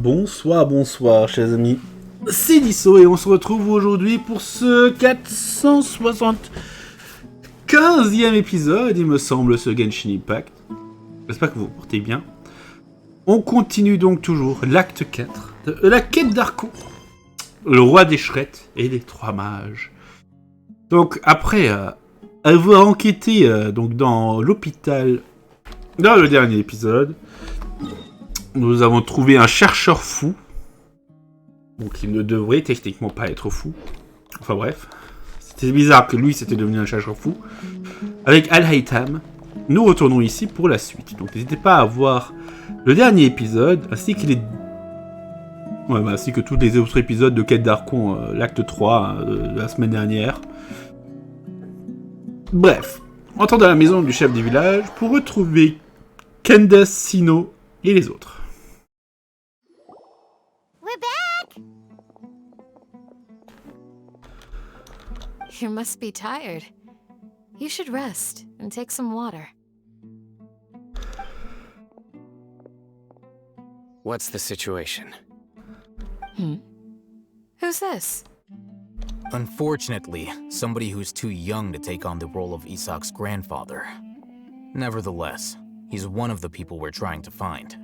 Bonsoir, chers amis. C'est Deaso et on se retrouve aujourd'hui pour ce 475e épisode, il me semble, ce Genshin Impact. J'espère que vous vous portez bien. On continue donc toujours l'acte 4 de la quête d'Archon, le roi des Shrettes et des trois mages. Donc après avoir enquêté donc dans l'hôpital dans le dernier épisode, nous avons trouvé un chercheur fou. Donc il ne devrait techniquement pas être fou. Enfin bref. C'était bizarre que lui c'était devenu un chercheur fou. Avec Al-Haytham, nous retournons ici pour la suite. Donc n'hésitez pas à voir le dernier épisode, ainsi que ainsi que tous les autres épisodes de Quête d'Archon, l'acte 3 de la semaine dernière. Bref, on rentre dans la maison du chef du village pour retrouver Candace, Sino et les autres. We're back! You must be tired. You should rest and take some water. What's the situation? Who's this? Unfortunately, somebody who's too young to take on the role of Isak's grandfather. Nevertheless, he's one of the people we're trying to find.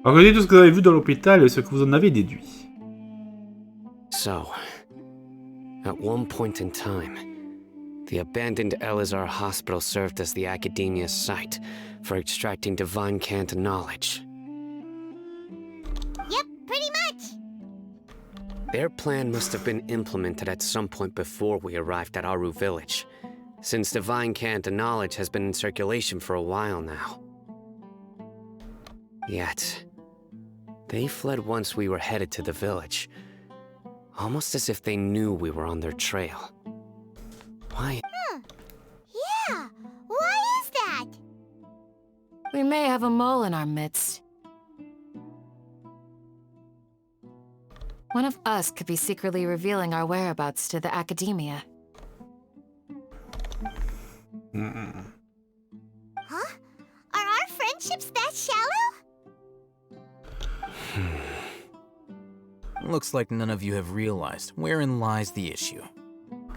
Regardez tout ce que vous avez vu dans l'hôpital et ce que vous en avez déduit. So, at one point in time, the abandoned Elazar Hospital served as the Academia's site for extracting divine cant knowledge. Yep, pretty much. Their plan must have been implemented at some point before we arrived at Aru village, since divine cant knowledge has been in circulation for a while now. Yet, they fled once we were headed to the village, almost as if they knew we were on their trail. Why? Yeah, why is that? We may have a mole in our midst. One of us could be secretly revealing our whereabouts to the Academia. Huh? Are our friendships that shallow? Looks like none of you have realized wherein lies the issue.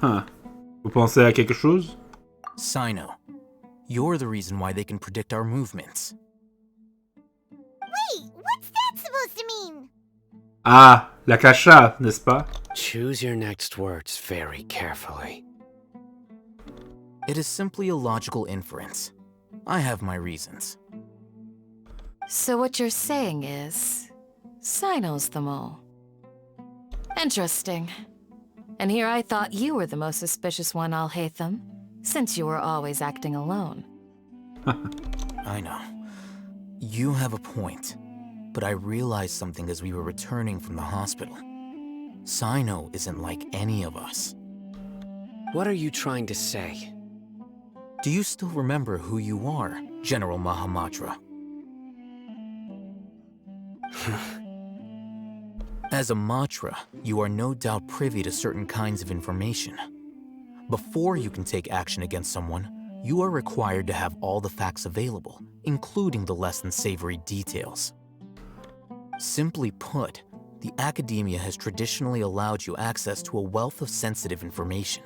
Huh. Vous pensez à quelque chose? Sino, you're the reason why they can predict our movements. Wait, what's that supposed to mean? Ah, la cacha, n'est-ce pas? Choose your next words very carefully. It is simply a logical inference. I have my reasons. So what you're saying is, Sino's the mole. Interesting. And here I thought you were the most suspicious one, Al-Haytham, since you were always acting alone. I know. You have a point. But I realized something as we were returning from the hospital. Sino isn't like any of us. What are you trying to say? Do you still remember who you are, General Mahamatra? As a Matra, you are no doubt privy to certain kinds of information. Before you can take action against someone, you are required to have all the facts available, including the less than savory details. Simply put, the Academia has traditionally allowed you access to a wealth of sensitive information.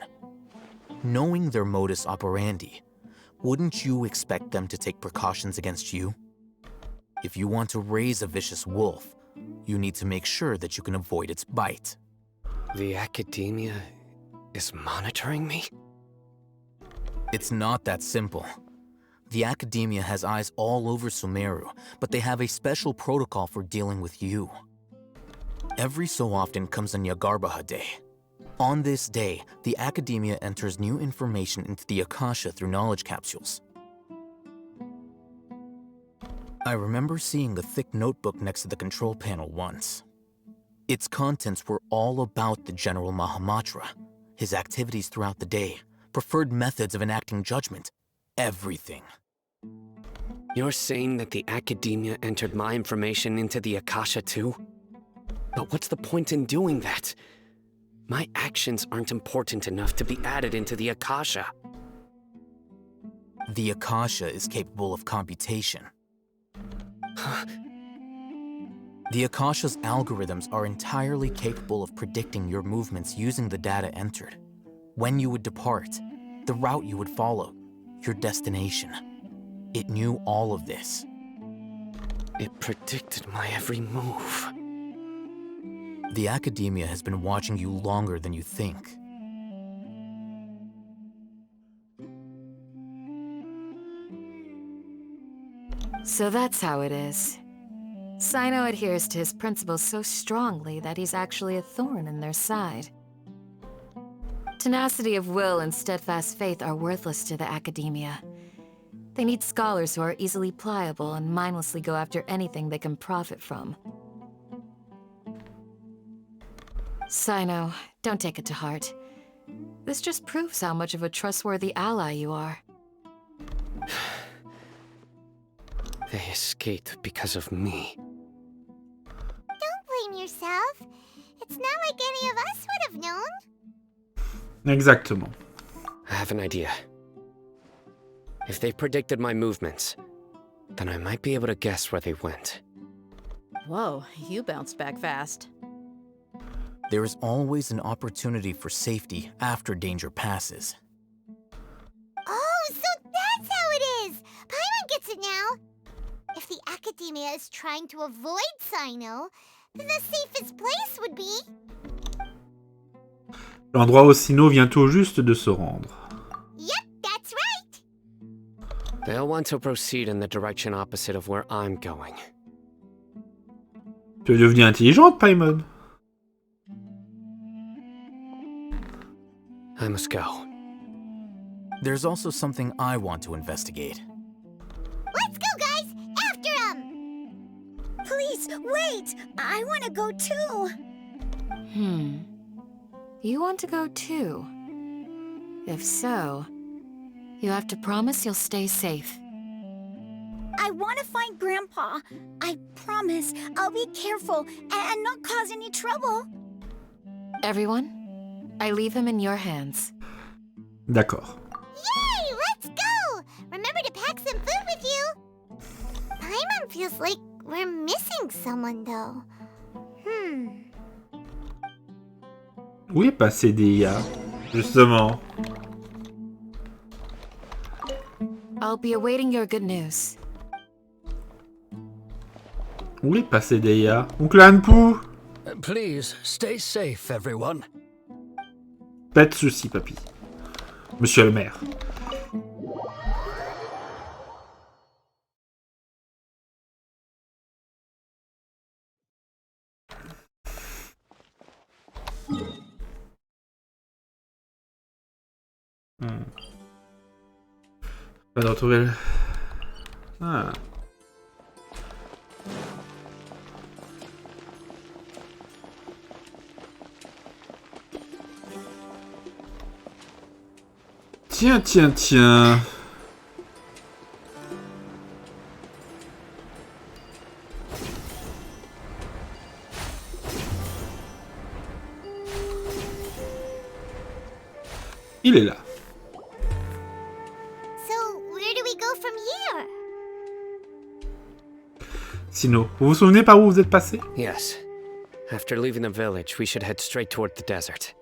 Knowing their modus operandi, wouldn't you expect them to take precautions against you? If you want to raise a vicious wolf, you need to make sure that you can avoid its bite. The Academia is monitoring me? It's not that simple. The Academia has eyes all over Sumeru, but they have a special protocol for dealing with you. Every so often comes a Nyagarbaha Day. On this day, the Academia enters new information into the Akasha through knowledge capsules. I remember seeing a thick notebook next to the control panel once. Its contents were all about the General Mahamatra, his activities throughout the day, preferred methods of enacting judgment, everything. You're saying that the Academia entered my information into the Akasha too? But what's the point in doing that? My actions aren't important enough to be added into the Akasha. The Akasha is capable of computation. The Akasha's algorithms are entirely capable of predicting your movements using the data entered. When you would depart, the route you would follow, your destination. It knew all of this. It predicted my every move. The Academia has been watching you longer than you think. So that's how it is. Sino adheres to his principles so strongly that he's actually a thorn in their side. Tenacity of will and steadfast faith are worthless to the Academia. They need scholars who are easily pliable and mindlessly go after anything they can profit from. Sino, don't take it to heart. This just proves how much of a trustworthy ally you are. They escaped because of me. Don't blame yourself. It's not like any of us would have known. Exactement. I have an idea. If they predicted my movements, then I might be able to guess where they went. Whoa, you bounced back fast. There is always an opportunity for safety after danger passes. Oh, so that's how it is! Paimon gets it now! If the Academia is trying to avoid Sino, then the safest place would be... L'endroit où Sino vient tout juste de se rendre. Yep, that's right! They'll want to proceed in the direction opposite of where I'm going. Tu es devenue intelligente, Paimon. I must go. There's also something I want to investigate. Let's go, guys! After him! Please, wait! I want to go too! You want to go too? If so, you have to promise you'll stay safe. I want to find Grandpa. I promise I'll be careful and not cause any trouble. Everyone, I leave him in your hands. D'accord. Yay! Let's go! Remember to pack some food with you. Paimon feels like we're missing someone, though. Où est passé Dehya, justement? I'll be awaiting your good news. Où est passé Dehya? Oncle Anpu? Please, stay safe, everyone. Pas de soucis, papy. Monsieur le maire. On va retrouver le... Ah. Tiens. Il est là. So, where do we go from here? Sino, vous vous souvenez par où vous êtes passé? Yes. After leaving the village, we should head straight toward the desert.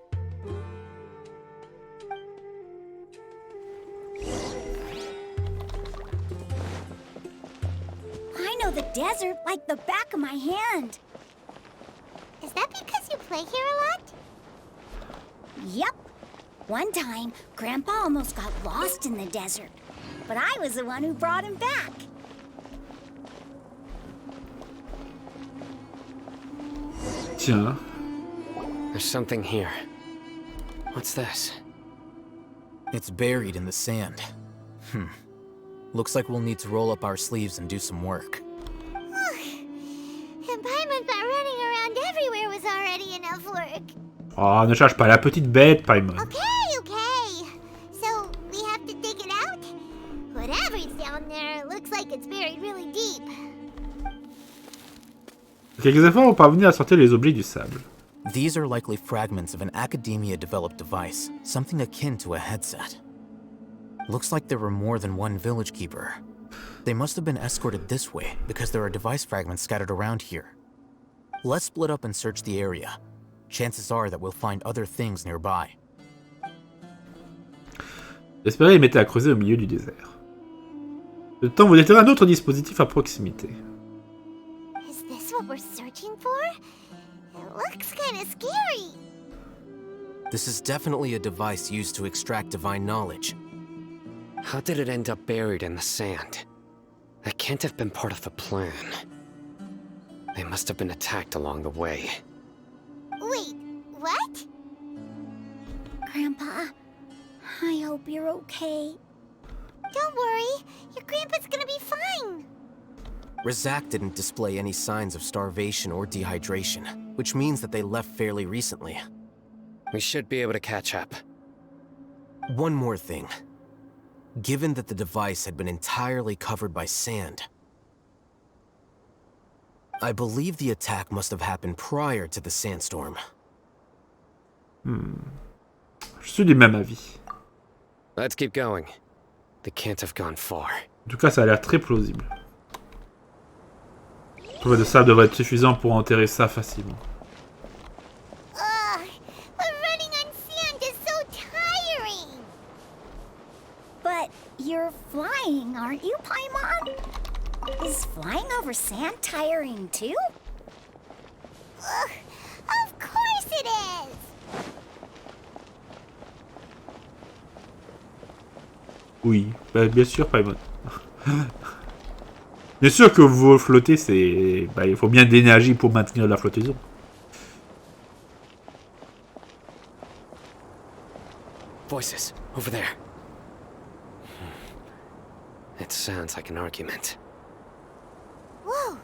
I know the desert like the back of my hand. Is that because you play here a lot? Yep. One time, Grandpa almost got lost in the desert, but I was the one who brought him back. Tiens. There's something here. What's this? It's buried in the sand. Looks like we'll need to roll up our sleeves and do some work. And Paimon thought running around everywhere was already enough work. Oh, ne cherche pas la petite bête, Paimon. Okay. So, we have to dig it out? Whatever's down there looks like it's buried really deep. Quelques efforts ont parvenu à sortir les oublis du sable. These are likely fragments of an Academia-developed device, something akin to a headset. Looks like there were more than one village keeper. They must have been escorted this way because there are device fragments scattered around here. Let's split up and search the area. Chances are that we'll find other things nearby. J'espérais les mettre à creuser au milieu du désert. Le temps vous déterrer un autre dispositif à proximité. Is this what we're searching for? It looks kind of scary. This is definitely a device used to extract divine knowledge. How did it end up buried in the sand? That can't have been part of the plan. They must have been attacked along the way. Wait, what? Grandpa, I hope you're okay. Don't worry, your grandpa's gonna be fine. Razak didn't display any signs of starvation or dehydration, which means that they left fairly recently. We should be able to catch up. One more thing. Given that the device had been entirely covered by sand, I believe the attack must have happened prior to the sandstorm. Je suis du même avis. Let's keep going. They can't have gone far. En tout cas, ça a l'air très plausible. Le poids de sable devrait être suffisant pour enterrer ça facilement. Ugh, but running on sand is so tiring. But you're flying, aren't you, Paimon? Is flying over sand tiring too? Ugh, of course it is! Oui, bah, bien sûr, Paimon. Bien sûr que vous flottez, c'est... Bah, il faut bien de l'énergie pour maintenir la flottaison. Voices, over there. It sounds like an argument. Whoa,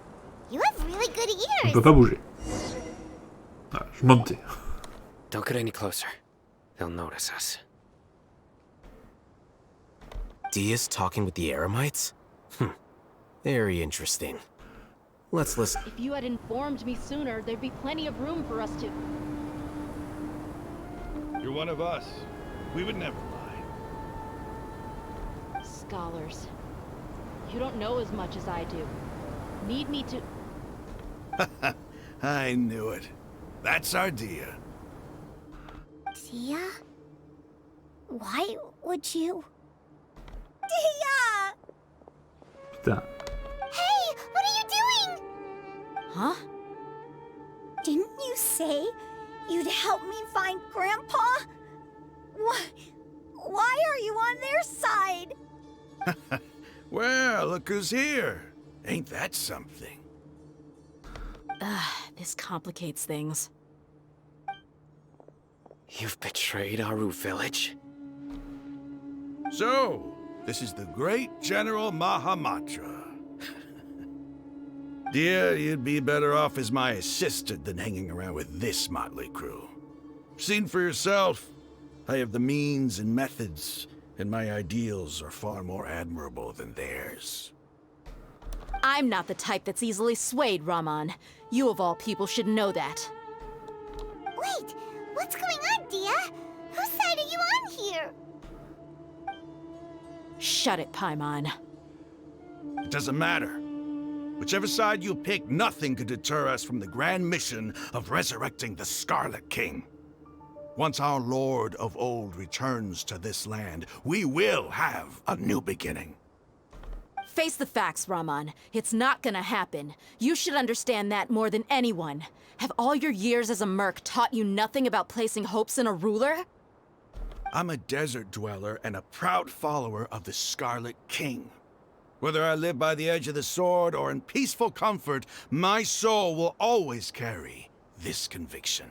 you have really good On ears. peut pas bouger. Ah, je montais. Don't get any closer. They'll notice us. Dea's talking with the Eremites? Very interesting. Let's listen. If you had informed me sooner, there'd be plenty of room for us to... You're one of us. We would never lie. Scholars. You don't know as much as I do. Need me to... I knew it. That's our Dehya. Dehya? Why would you... Dehya! Putain. Hey, what are you doing? Huh? Didn't you say you'd help me find Grandpa? Why are you on their side? Well, look who's here. Ain't that something? This complicates things. You've betrayed Aru village? So, this is the great General Mahamatra. Dear, you'd be better off as my assistant than hanging around with this motley crew. Seen for yourself, I have the means and methods, and my ideals are far more admirable than theirs. I'm not the type that's easily swayed, Raman. You of all people should know that. Wait, what's going on, Dehya? Whose side are you on here? Shut it, Paimon. It doesn't matter. Whichever side you pick, nothing could deter us from the grand mission of resurrecting the Scarlet King. Once our Lord of Old returns to this land, we will have a new beginning. Face the facts, Raman. It's not gonna happen. You should understand that more than anyone. Have all your years as a merc taught you nothing about placing hopes in a ruler? I'm a desert dweller and a proud follower of the Scarlet King. Whether I live by the edge of the sword or in peaceful comfort, my soul will always carry this conviction.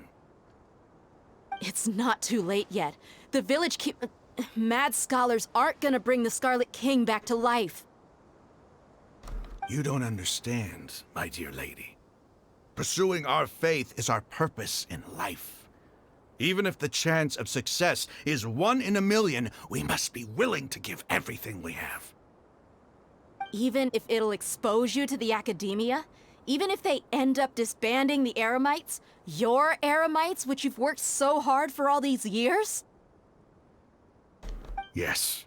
It's not too late yet. The village mad scholars aren't gonna bring the Scarlet King back to life. You don't understand, my dear lady. Pursuing our faith is our purpose in life. Even if the chance of success is 1 in a million, we must be willing to give everything we have. Even if it'll expose you to the academia? Even if they end up disbanding the Eremites? Your Eremites, which you've worked so hard for all these years? Yes.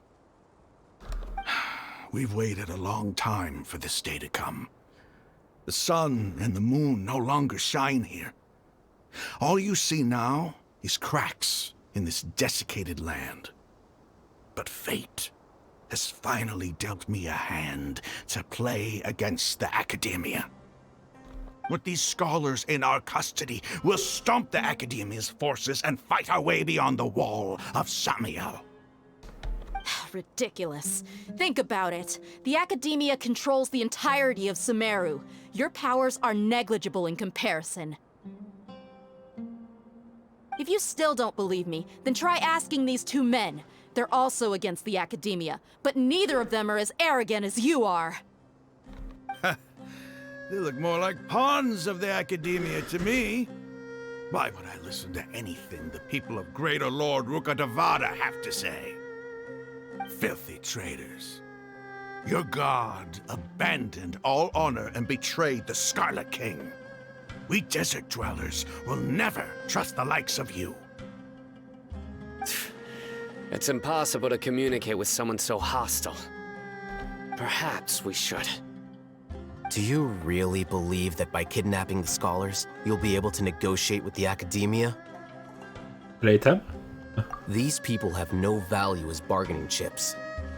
We've waited a long time for this day to come. The sun and the moon no longer shine here. All you see now is cracks in this desiccated land. But fate has finally dealt me a hand to play against the Academia. With these scholars in our custody, we'll stomp the Academia's forces and fight our way beyond the wall of Samiel. Ridiculous. Think about it. The Academia controls the entirety of Sumeru. Your powers are negligible in comparison. If you still don't believe me, then try asking these two men. They're also against the Academia, but neither of them are as arrogant as you are. They look more like pawns of the Academia to me. Why would I listen to anything the people of Greater Lord Rukkhadevata have to say? Filthy traitors. Your god abandoned all honor and betrayed the Scarlet King. We desert dwellers will never trust the likes of you. It's impossible to communicate with someone so hostile. Perhaps we should. Do you really believe that by kidnapping the scholars, you'll be able to negotiate with the Academia? Playtime? These people have no value as bargaining chips,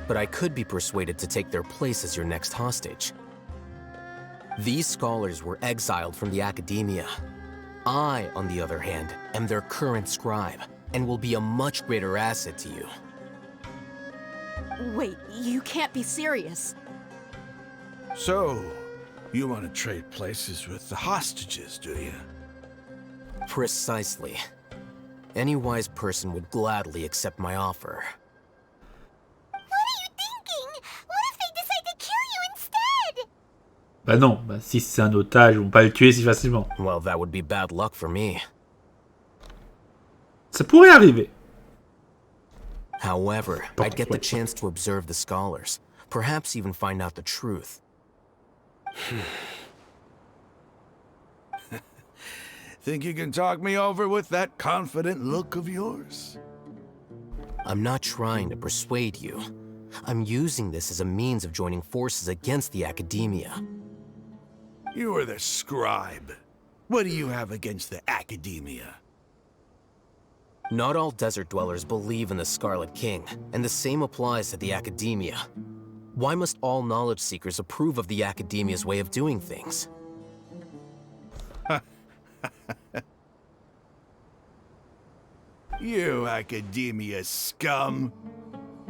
but I could be persuaded to take their place as your next hostage. These scholars were exiled from the Academia. I, on the other hand, am their current scribe, and will be a much greater asset to you. Wait, you can't be serious. So, you want to trade places with the hostages, do you? Precisely. Any wise person would gladly accept my offer. What are you thinking? What if they decide to kill you instead? Bah non, bah si c'est un otage, ils vont pas le tuer si facilement. Well, that would be bad luck for me. Ça pourrait arriver. However, I'd get the chance to observe the scholars, perhaps even find out the truth. Think you can talk me over with that confident look of yours? I'm not trying to persuade you. I'm using this as a means of joining forces against the Academia. You are the scribe. What do you have against the Academia? Not all desert dwellers believe in the Scarlet King, and the same applies to the Academia. Why must all knowledge seekers approve of the Academia's way of doing things? You Academia scum.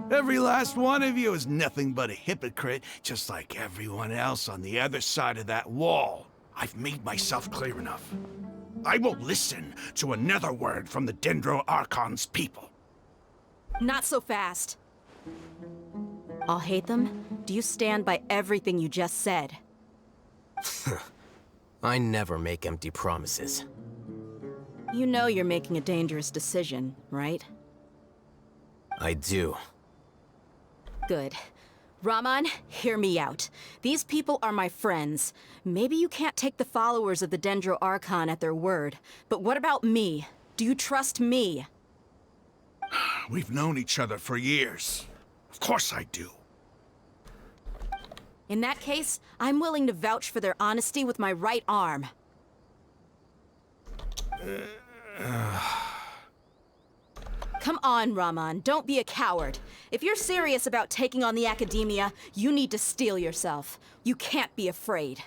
Every last one of you is nothing but a hypocrite, just like everyone else on the other side of that wall. I've made myself clear enough. I won't listen to another word from the Dendro Archon's people. Not so fast. I'll hate them. Do you stand by everything you just said? I never make empty promises. You know you're making a dangerous decision, right? I do. Good. Raman, hear me out. These people are my friends. Maybe you can't take the followers of the Dendro Archon at their word, but what about me? Do you trust me? We've known each other for years. Of course I do. In that case, I'm willing to vouch for their honesty with my right arm. Come on, Raman, don't be a coward. If you're serious about taking on the Academia, you need to steel yourself. You can't be afraid.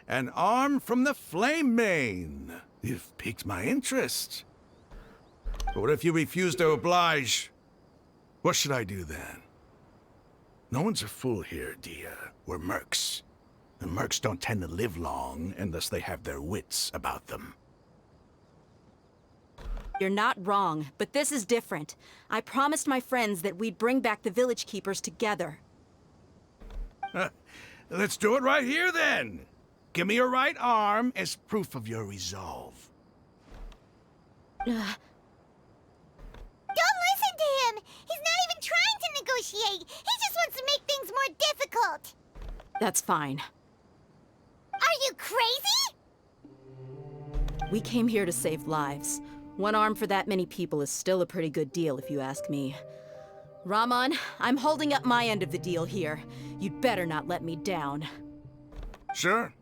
An arm from the Flame Mane. You've piqued my interest. But what if you refuse to oblige? What should I do then? No one's a fool here, Dehya. We're mercs. And mercs don't tend to live long unless they have their wits about them. You're not wrong, but this is different. I promised my friends that we'd bring back the village keepers together. Let's do it right here then. Give me your right arm as proof of your resolve. Don't listen to him! He's not even trying to negotiate! He just wants to make things more difficult! That's fine. Are you crazy? We came here to save lives. One arm for that many people is still a pretty good deal, if you ask me. Raman, I'm holding up my end of the deal here. You'd better not let me down. Sure.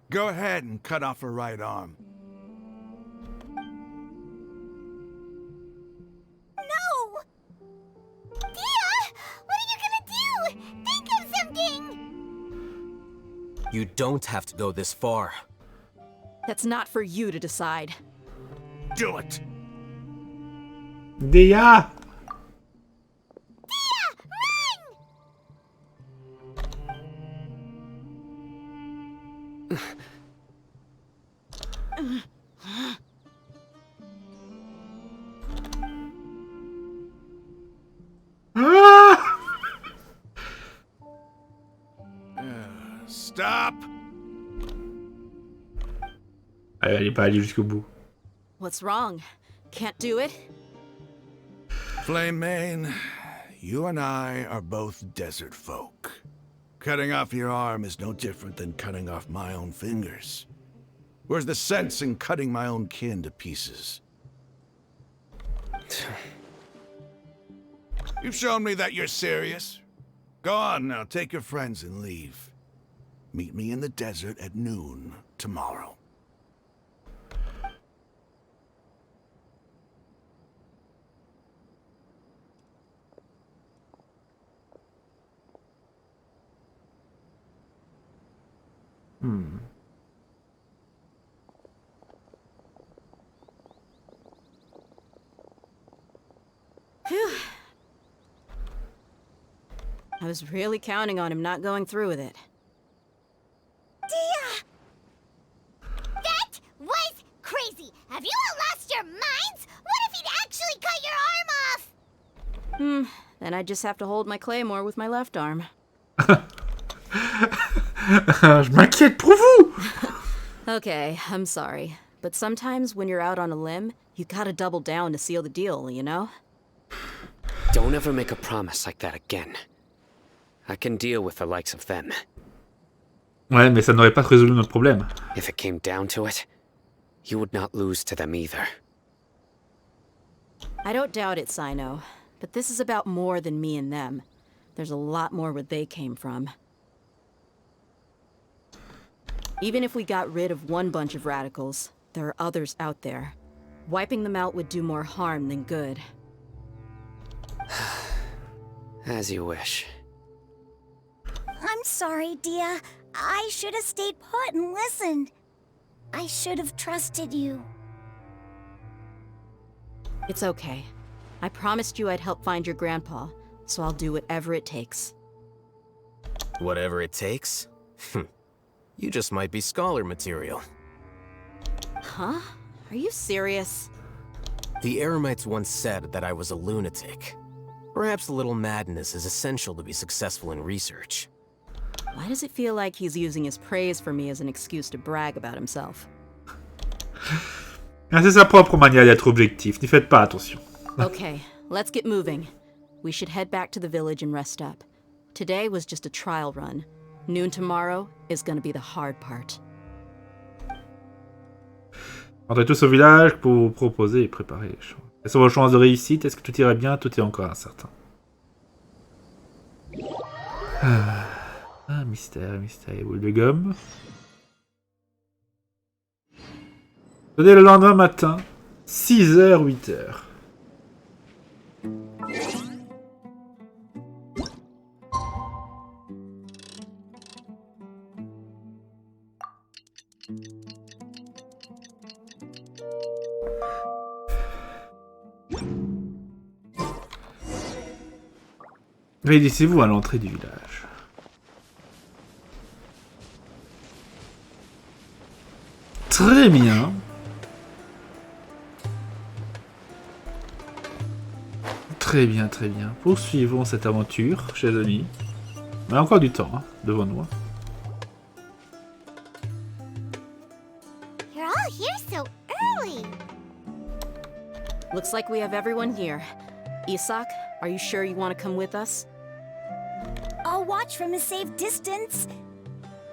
Go ahead and cut off her right arm. No! Dehya! What are you gonna do? Think of something! You don't have to go this far. That's not for you to decide. Do it! Dehya! Ah! Stop! Elle est pas allée jusqu'au bout. What's wrong? Can't do it? Flame Mane, you and I are both desert folk. Cutting off your arm is no different than cutting off my own fingers. Where's the sense in cutting my own kin to pieces? You've shown me that you're serious. Go on now, take your friends and leave. Meet me in the desert at noon tomorrow. I was really counting on him not going through with it. Dehya! That was crazy! Have you all lost your minds? What if he'd actually cut your arm off? Then I just have to hold my claymore with my left arm. Je m'inquiète pour vous! Okay, I'm sorry. But sometimes when you're out on a limb, you gotta double down to seal the deal, you know? Don't ever make a promise like that again. I can deal with the likes of them. Ouais, mais ça n'aurait pas résolu notre problème. If it came down to it, you would not lose to them either. I don't doubt it, Sino. But this is about more than me and them. There's a lot more where they came from. Even if we got rid of one bunch of radicals, there are others out there. Wiping them out would do more harm than good. As you wish. I'm sorry, Dehya. I should have stayed put and listened. I should have trusted you. It's okay. I promised you I'd help find your grandpa, so I'll do whatever it takes. Whatever it takes? You just might be scholar material. Huh? Are you serious? The Eremites once said that I was a lunatic. Perhaps a little madness is essential to be successful in research. Why does it feel like he's using his praise for me as an excuse to brag about himself? C'est sa propre manière d'être objectif, n'y faites pas attention. Okay, let's get moving. We should head back to the village and rest up. Today was just a trial run. Noon tomorrow is gonna be the hard part. Entrez tous au village pour vous proposer et préparer les choses. Quelles sont vos chances de réussite? Est-ce que tout irait bien? Tout est encore incertain. Mystère, boule de gomme. Donnez le lendemain matin, 6h, 8h. Réunissez-vous à l'entrée du village. Très bien. Très bien, très bien. Poursuivons cette aventure, chers amis. On a encore du temps devant nous. You're all here so early. Looks like we have everyone here. Isak, are you sure you want to come with us? I'll watch from a safe distance.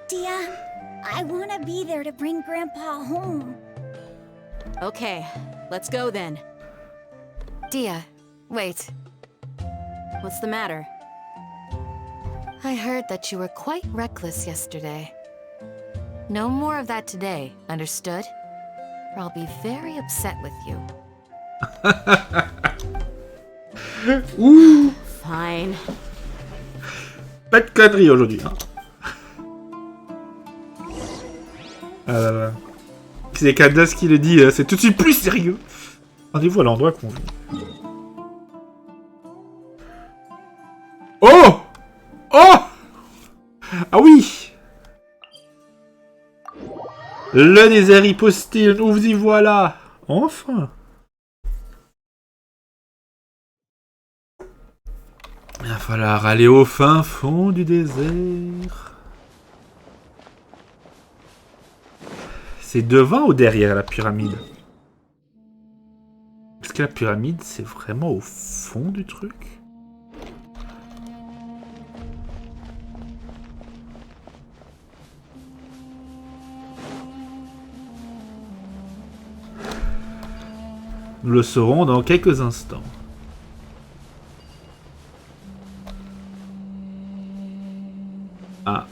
Dehya, I want to be there to bring Grandpa home. Okay, let's go then. Dehya, wait. What's the matter? I heard that you were quite reckless yesterday. No more of that today, understood? Or I'll be very upset with you. Ouh. Fine. Pas de conneries aujourd'hui. Hein. Ah là là. C'est Candace qui le dit, c'est tout de suite plus sérieux. Rendez-vous à l'endroit convenu. Oh! Oh! Ah oui! Le désert hypostyle, nous vous y voilà! Enfin! Il va falloir aller au fin fond du désert. C'est devant ou derrière la pyramide? Est-ce que la pyramide, c'est vraiment au fond du truc? Nous le saurons dans quelques instants. Ah.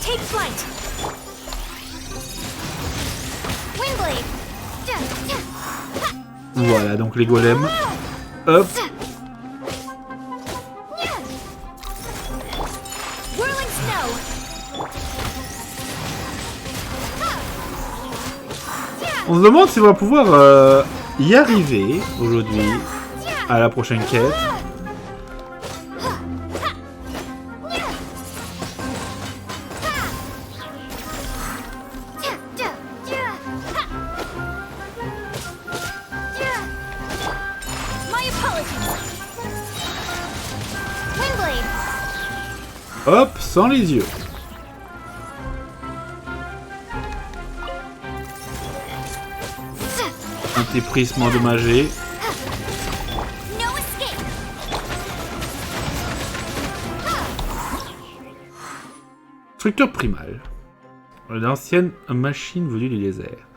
Take flight. Windblade. Voilà, donc les golems. Hop. Whirling snow. On se demande si on va pouvoir y arriver aujourd'hui à la prochaine quête. My apologies. Windblade. Hop, sans les yeux. Antéprisme endommagé. No escape. Structure primale. L'ancienne machine venue du désert.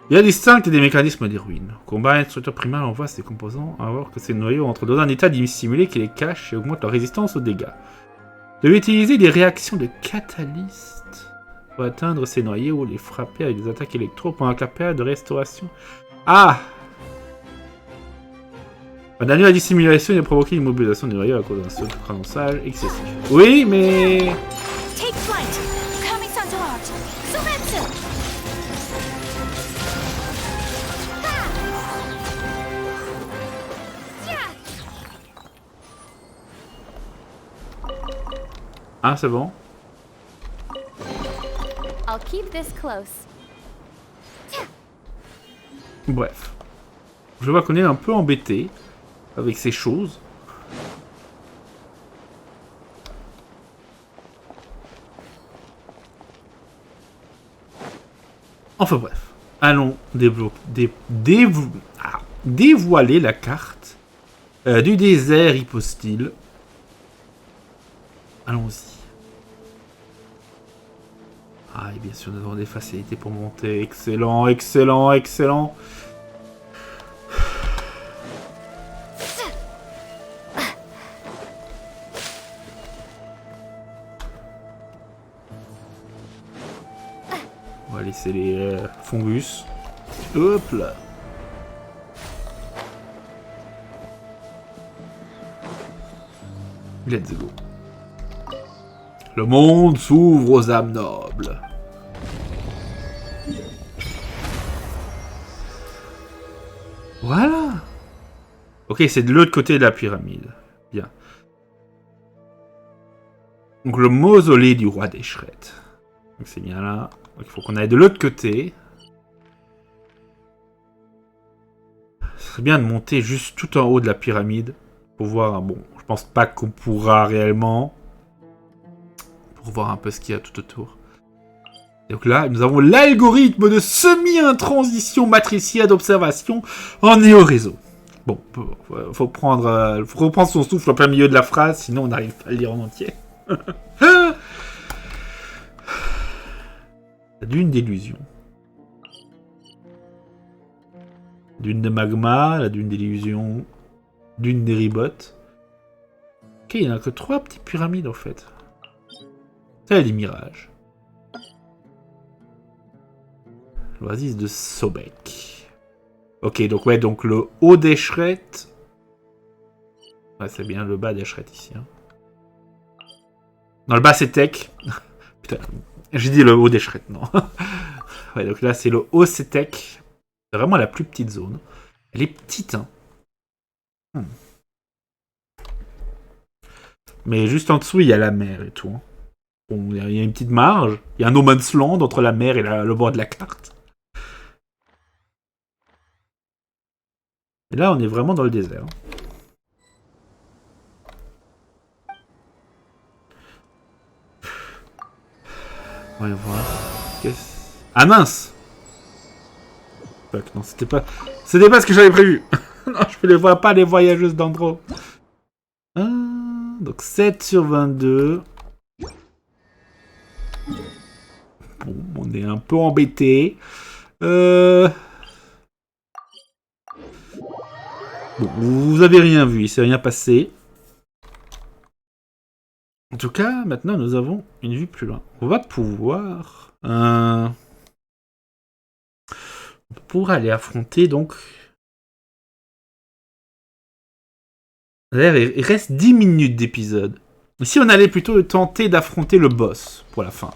Bien distincte des mécanismes des ruines. Combat une structure primale envoie ses composants alors que ces noyaux entrent dans un état dissimulé qui les cache et augmente leur résistance aux dégâts. De utiliser des réactions de catalystes pour atteindre ces noyaux ou les frapper avec des attaques électro pendant la période de restauration. Ah! Un annule à dissimulation et provoquer une mobilisation des noyaux à cause d'un seul prononçage excessif. Oui, mais... Take flight. Kami-san's heart. Sumetsu. Ah, c'est bon. I'll keep this close. Bref. Je vois qu'on est un peu embêté avec ces choses. Enfin bref. Allons dévoiler la carte du désert hypostyle. Allons-y. Ah, et bien sûr, nous avons des facilités pour monter. Excellent, excellent, excellent. On va laisser les fungus. Hop là. Let's go. Le monde s'ouvre aux âmes nobles. Voilà. Ok, c'est de l'autre côté de la pyramide. Bien. Donc le mausolée du roi des Shrettes. Donc c'est bien là. Donc il faut qu'on aille de l'autre côté. Ce serait bien de monter juste tout en haut de la pyramide. Pour voir, bon, je pense pas qu'on pourra réellement. Pour voir un peu ce qu'il y a tout autour. Donc là, nous avons l'algorithme de semi-intransition matricielle d'observation en néo-réseau. Bon, faut reprendre son souffle en plein milieu de la phrase, sinon on n'arrive pas à le lire en entier. La dune d'illusion. Dune de magma, la dune d'illusion, dune des ribotes. Ok, il n'y en a que 3 petites pyramides en fait. Ça, les mirages. L'oasis de Sobek. Ok, donc ouais, donc le haut des Shrettes. Ouais, c'est bien le bas des Shrettes ici. Hein. Non, le bas c'est Tech. Putain, j'ai dit le haut des Shrettes, non. Ouais, donc là c'est le haut c'est Tech. C'est vraiment la plus petite zone. Elle est petite, hein. Mais juste en dessous, il y a la mer et tout. Hein. Bon, il y a une petite marge. Il y a un no man's land entre la mer et le bord de la carte. Et là, on est vraiment dans le désert. Voyons voir. Ah mince! Fuck, non, c'était pas ce que j'avais prévu. Non, je ne les vois pas, les voyageuses d'Andro. Donc 7 sur 22. Bon, on est un peu embêté. Bon, vous avez rien vu, il s'est rien passé. En tout cas, maintenant nous avons une vue plus loin. On va pouvoir... on pourra aller affronter donc... D'ailleurs, il reste 10 minutes d'épisode. Si on allait plutôt tenter d'affronter le boss pour la fin.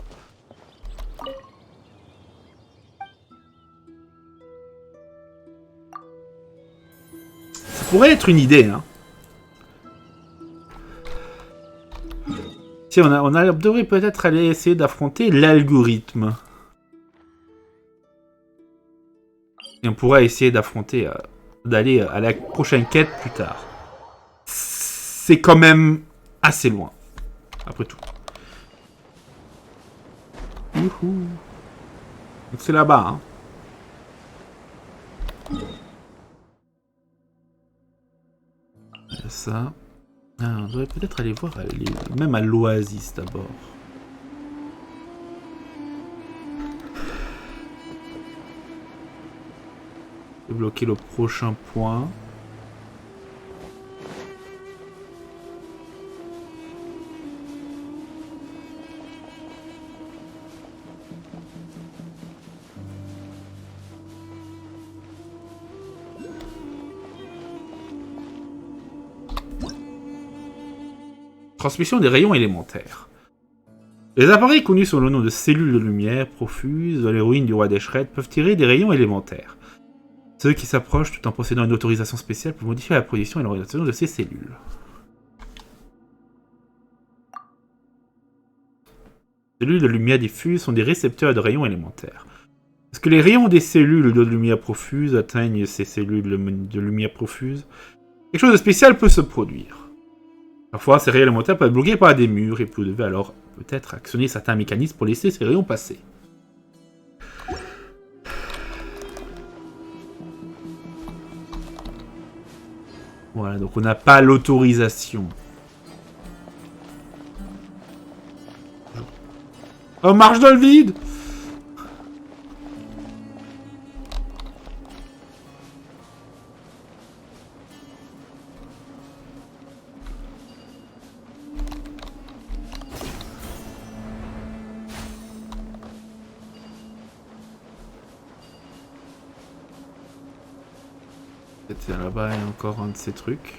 Ça pourrait être une idée, hein. Si on devrait peut-être aller essayer d'affronter l'algorithme. Et on pourra essayer d'affronter, d'aller à la prochaine quête plus tard. C'est quand même assez loin, après tout. Youhou. Donc c'est là-bas, hein. Ça. Ah, on devrait peut-être aller voir, même à l'oasis d'abord. Débloquer le prochain point. Transmission des rayons élémentaires. Les appareils connus sous le nom de cellules de lumière profuses dans les ruines du roi des Shrettes peuvent tirer des rayons élémentaires. Ceux qui s'approchent tout en possédant une autorisation spéciale peuvent modifier la position et l'orientation de ces cellules. Les cellules de lumière diffuse sont des récepteurs de rayons élémentaires. Est-ce que les rayons des cellules de lumière profuse atteignent ces cellules de lumière profuse? Quelque chose de spécial peut se produire. Parfois, ces rayons élémentaires peuvent être bloqués par des murs et vous devez alors peut-être actionner certains mécanismes pour laisser ces rayons passer. Voilà, donc on n'a pas l'autorisation. Oh, marche dans le vide! Là-bas, il y a encore un de ces trucs.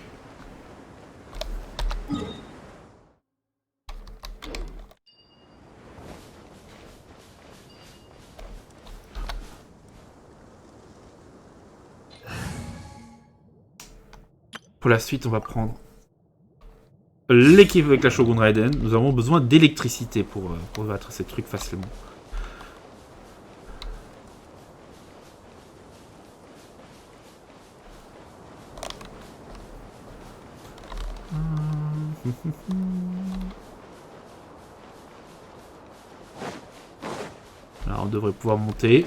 Pour la suite, on va prendre l'équipe avec la Shogun Raiden. Nous avons besoin d'électricité pour battre ces trucs facilement. Là, on devrait pouvoir monter.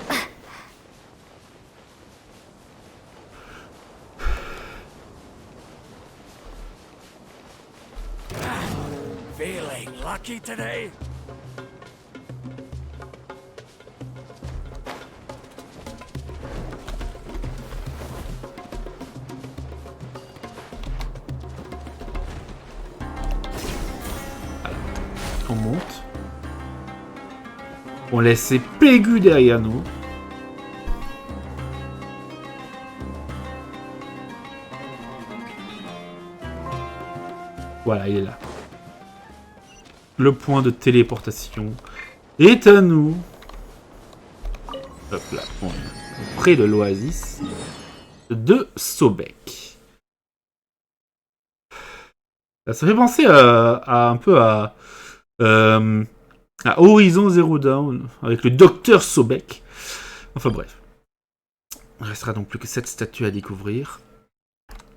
Feeling lucky today? On monte. On laisse ces pégus derrière nous. Voilà, il est là. Le point de téléportation est à nous. Hop là, on est près de l'oasis de Sobek. Ça fait penser un peu à Horizon Zero Dawn avec le docteur Sobek. Enfin bref. Il restera donc plus que 7 statues à découvrir.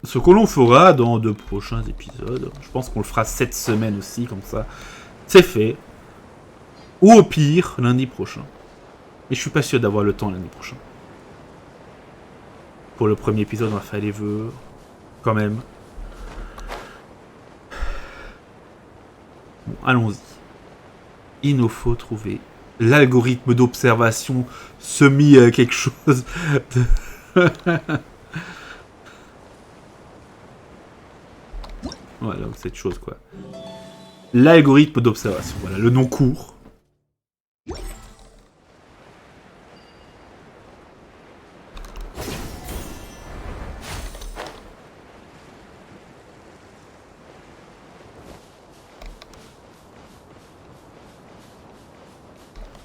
Ce que l'on fera dans de prochains épisodes. Je pense qu'on le fera cette semaine aussi, comme ça. C'est fait. Ou au pire, lundi prochain. Et je suis pas sûr d'avoir le temps lundi prochain. Pour le premier épisode, on va faire les vœux. Quand même. Bon, allons-y. Il nous faut trouver l'algorithme d'observation semi quelque chose de... Voilà, donc cette chose quoi. L'algorithme d'observation, voilà, le nom court.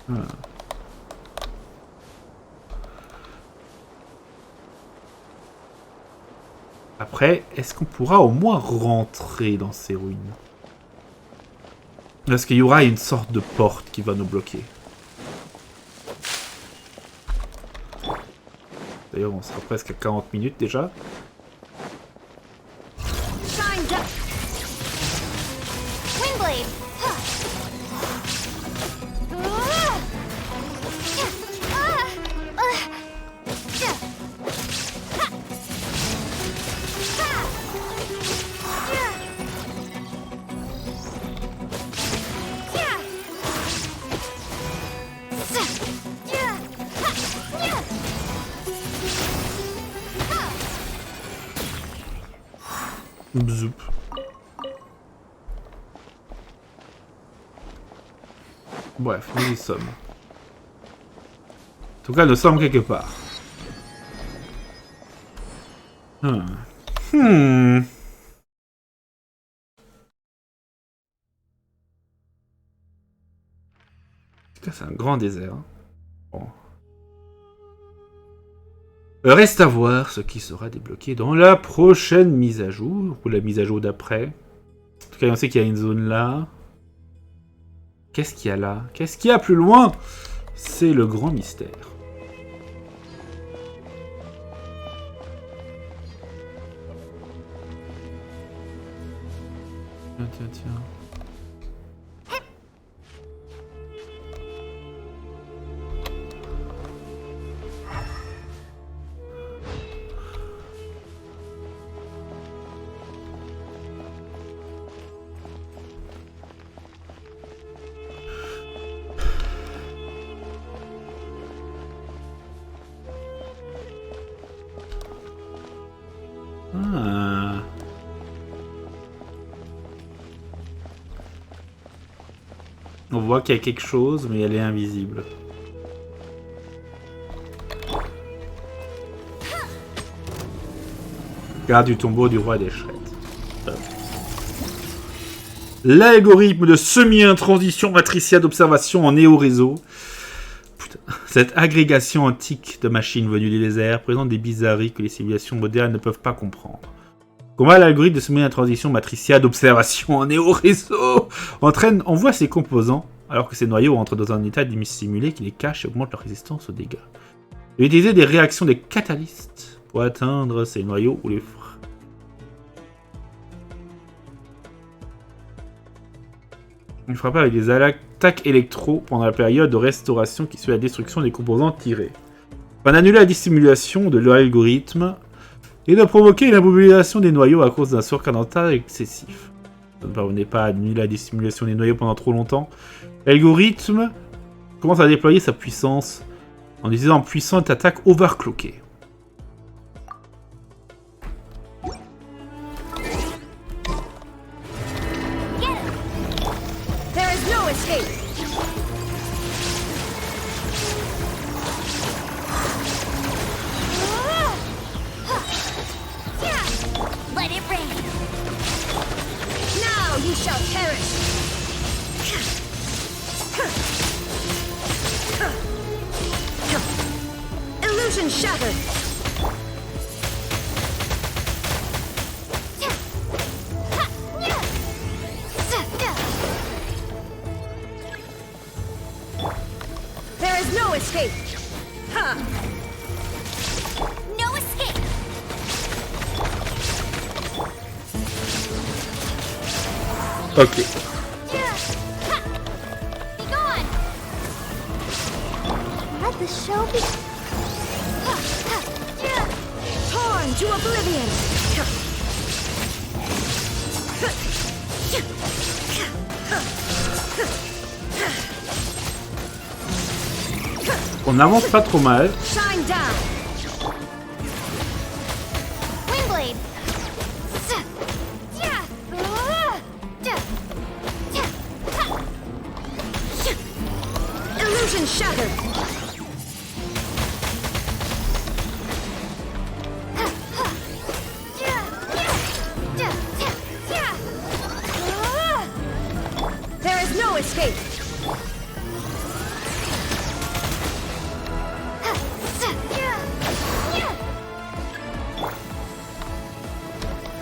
Voilà. Après, est-ce qu'on pourra au moins rentrer dans ces ruines? Est-ce qu'il y aura une sorte de porte qui va nous bloquer? D'ailleurs, on sera presque à 40 minutes déjà. Bzoup. Bref, nous y sommes. En tout cas, nous sommes quelque part. En tout cas, c'est un grand désert. Bon. Reste à voir ce qui sera débloqué dans la prochaine mise à jour, ou la mise à jour d'après. En tout cas, on sait qu'il y a une zone là. Qu'est-ce qu'il y a là? Qu'est-ce qu'il y a plus loin? C'est le grand mystère. Tiens, tiens, tiens. On voit qu'il y a quelque chose, mais elle est invisible. Garde du tombeau du roi des Shreds. L'algorithme de semi-intransition matricielle d'observation en néo-réseau. Putain. Cette agrégation antique de machines venues des déserts présente des bizarreries que les civilisations modernes ne peuvent pas comprendre. Comment l'algorithme de semi-intransition matricielle d'observation en néo-réseau on voit ses composants, alors que ces noyaux entrent dans un état simulé qui les cache et augmente leur résistance aux dégâts. Il utilisait des réactions de catalystes pour atteindre ces noyaux ou les freins. Il frappait avec des attaques électro pendant la période de restauration qui suit la destruction des composants tirés. Afin d'annuler la dissimulation de l'algorithme et de provoquer l'immobilisation des noyaux à cause d'un surcadentage excessif. Ça ne parvenait pas à annuler la dissimulation des noyaux pendant trop longtemps. L'algorithme commence à déployer sa puissance en utilisant une puissante attaque overclockée. is no escape. Let it rain. Now you shall perish. Illusion shattered. There is no escape. Ha! No escape. Ok. Be gone. Let the show be. Torn to oblivion. On avance pas trop mal. Shine down. Wingblade. Illusion shattered. There is no escape.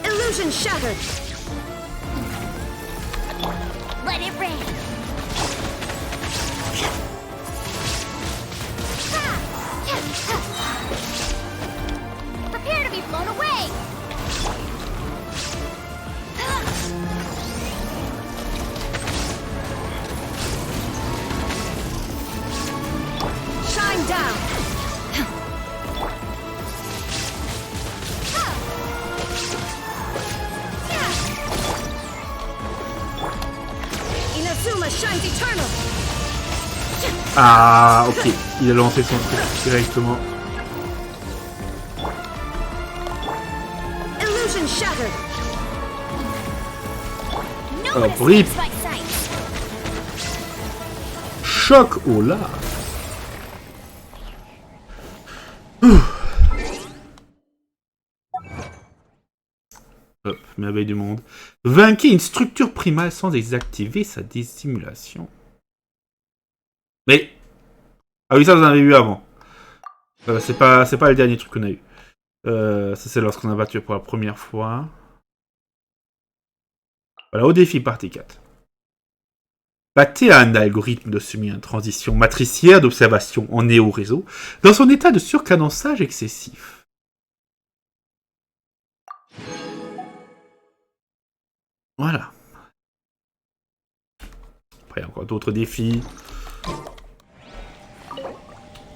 Illusion shattered. Let it rain. Prepare to be blown away. Shine down. Inazuma shines eternal. Ah, ok. Il a lancé son truc directement. Illusion shattered. No Oh, one rip. escapes by sight. Choc au là. Hop, merveille du monde. Vainquez une structure primale sans désactiver sa dissimulation. Mais... Ah oui, ça vous en avez vu avant. C'est pas le dernier truc qu'on a eu. Ça c'est lorsqu'on a battu pour la première fois. Voilà, au défi partie 4. Battez un algorithme de semi-transition matricière d'observation en néo-réseau dans son état de surcadençage excessif. Voilà. Après, il y a encore d'autres défis.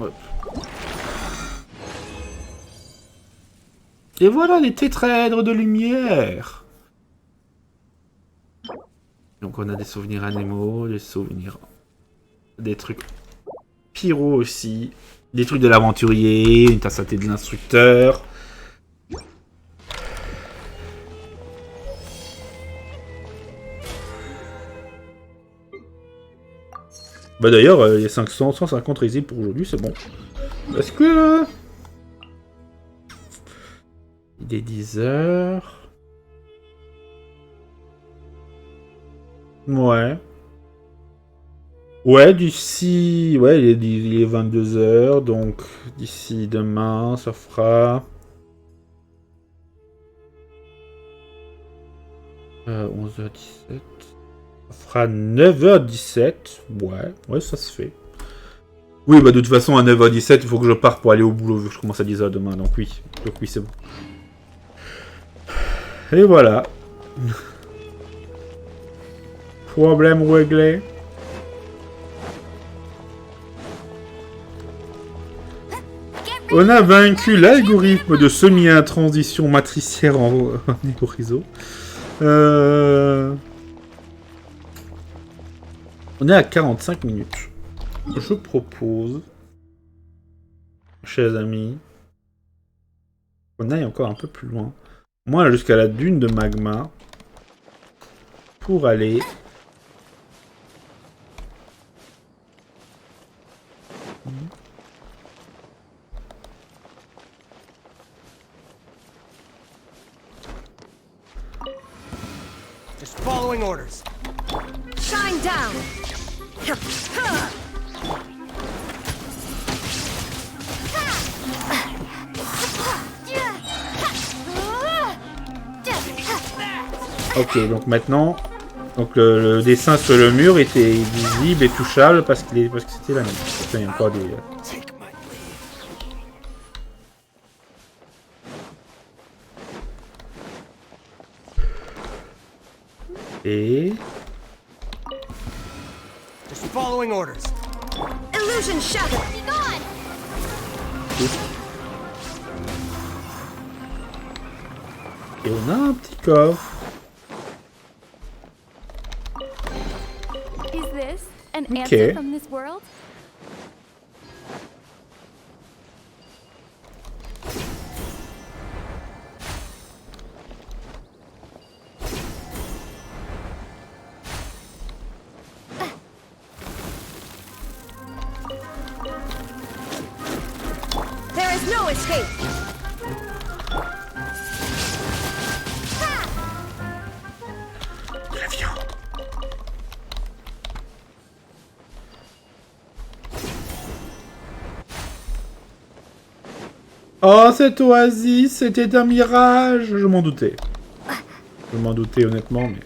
Hop. Et voilà les tétraèdres de lumière. Donc on a des souvenirs animaux, des souvenirs... Des trucs pyro aussi. Des trucs de l'aventurier, une tasse à thé de l'instructeur. Bah d'ailleurs, il y a 150 résides pour aujourd'hui, c'est bon. Est-ce que... Il est 10h. Ouais. Ouais, d'ici... Ouais, il est 22h, donc d'ici demain, ça fera... 11h17... Ça fera 9h17. Ouais, ça se fait. Oui, bah de toute façon, à 9h17, il faut que je parte pour aller au boulot, vu que je commence à 10h demain, donc oui, c'est bon. Et voilà. Problème réglé. On a vaincu l'algorithme de semi-intransition matricière en néo-réseau. On est à 45 minutes. Je propose, chers amis, qu'on aille encore un peu plus loin. Moi, jusqu'à la dune de magma. Pour aller following orders. Shine down! Ok, donc maintenant, donc le dessin sur le mur était visible et touchable parce que c'était la même. Il y a encore des... Et... Just following orders. Illusion shattered! Be gone! Et on a un petit coffre. Is this an Okay. answer from this world? There is no escape! Oh, cette oasis, c'était un mirage. Je m'en doutais. Je m'en doutais honnêtement, mais...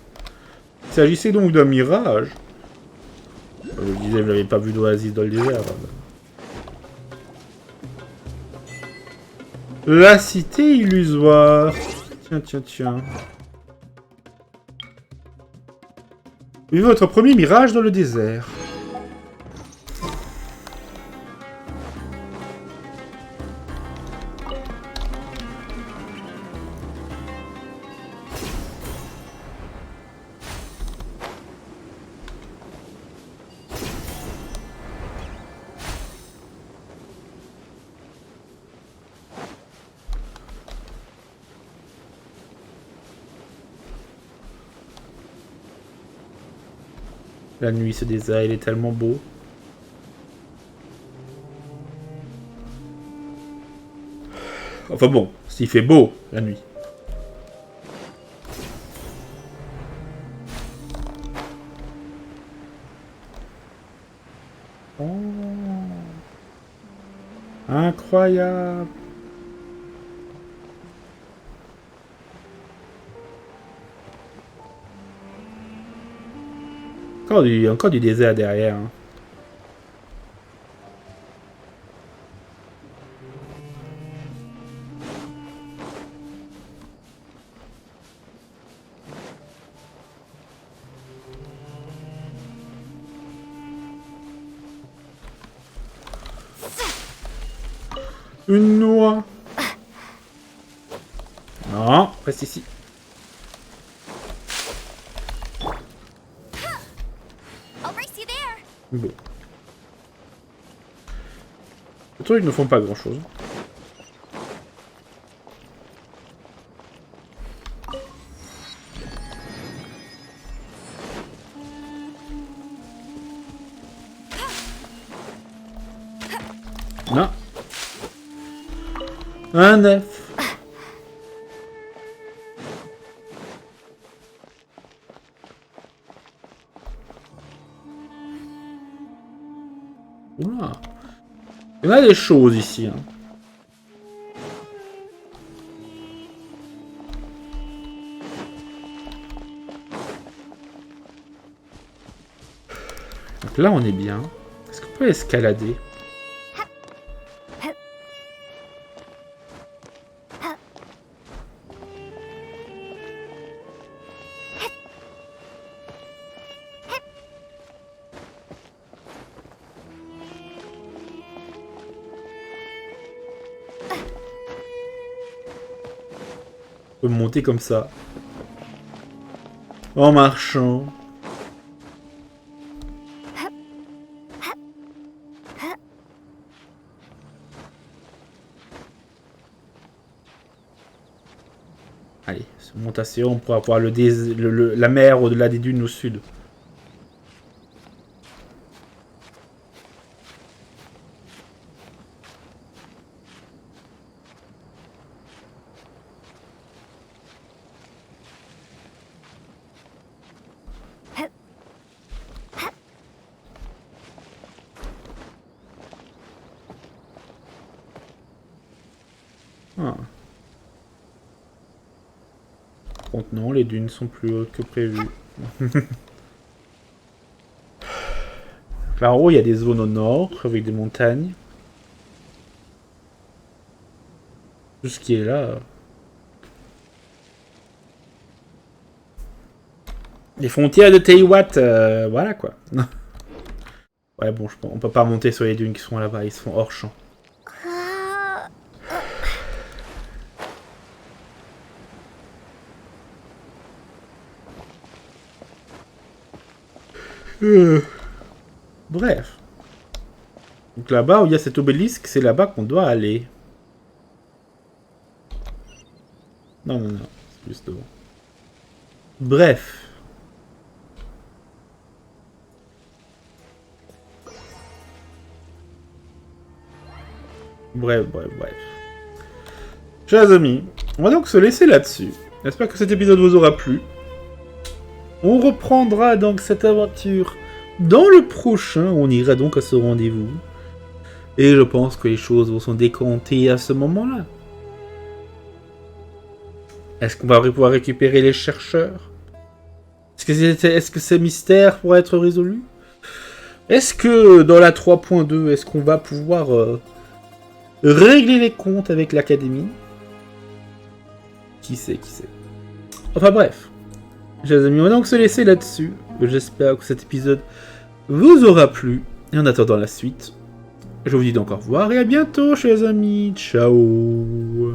Il s'agissait donc d'un mirage. Je vous disais, je n'avais pas vu d'oasis dans le désert. La cité illusoire. Tiens, tiens, tiens. Vivez votre premier mirage dans le désert. La nuit, ce désert, il est tellement beau. Enfin bon, s'il fait beau, la nuit. Oh. Incroyable. Encore du désert derrière. Hein. Une noix. Non, reste ici. Bon. Les trucs ne font pas grand chose. Non. Un œuf. Oula. Il y en a des choses ici. Hein. Donc là, on est bien. Est-ce qu'on peut escalader? On peut monter comme ça. En marchant. Allez, si on monte assez haut, on pourra voir la mer au-delà des dunes au sud. Ah. Par contre, non, les dunes sont plus hautes que prévu. Là en haut, il y a des zones au nord avec des montagnes. Tout ce qui est là. Les frontières de Teiwat, voilà quoi. Ouais, bon, on peut pas remonter sur les dunes qui sont là-bas, ils sont hors champ. Bref. Donc là-bas où il y a cet obélisque, c'est là-bas qu'on doit aller. Non, non, non, c'est juste devant. Bref. Bref. Chers amis, on va donc se laisser là-dessus. J'espère que cet épisode vous aura plu. On reprendra donc cette aventure dans le prochain. On ira donc à ce rendez-vous. Et je pense que les choses vont se décompter à ce moment-là. Est-ce qu'on va pouvoir récupérer les chercheurs? Est-ce que ces mystères pourraient être résolus? Est-ce que dans la 3.2, est-ce qu'on va pouvoir régler les comptes avec l'académie? Qui sait. Enfin bref. Chers amis, on va donc se laisser là-dessus. J'espère que cet épisode vous aura plu. Et en attendant la suite, je vous dis donc au revoir et à bientôt, chers amis. Ciao.